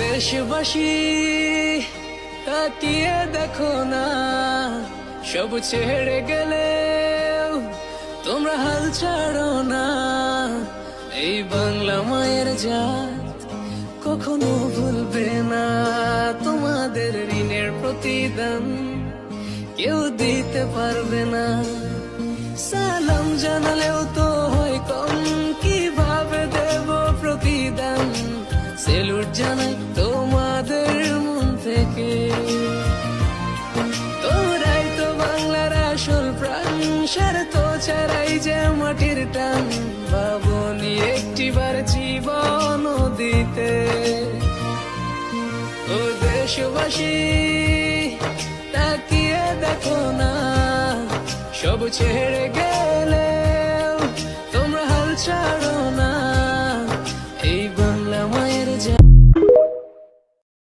দেশবাসী তাকিয়ে দেখো না, সব ছেড়ে গেলে তোমরা হাল ছাড়ো না। এই বাংলা মায়ের জাত কখনো ভুলবে না, তোমাদের ঋণের প্রতিদান কেউ দিতে পারবে না। সালাম জানালেও তো হয় কম, কিভাবে দেব প্রতিদান? সেলুট জানাই তোমাদের মন থেকে, তোমরাই তো বাংলার আসল প্রাণ। স্বার্থ ছাড়াই যে মাটির টান, ভাবনি একটিবার জীবন দিতে। ও দেশবাসী তাকিয়ে দেখো না, সব ছেড়ে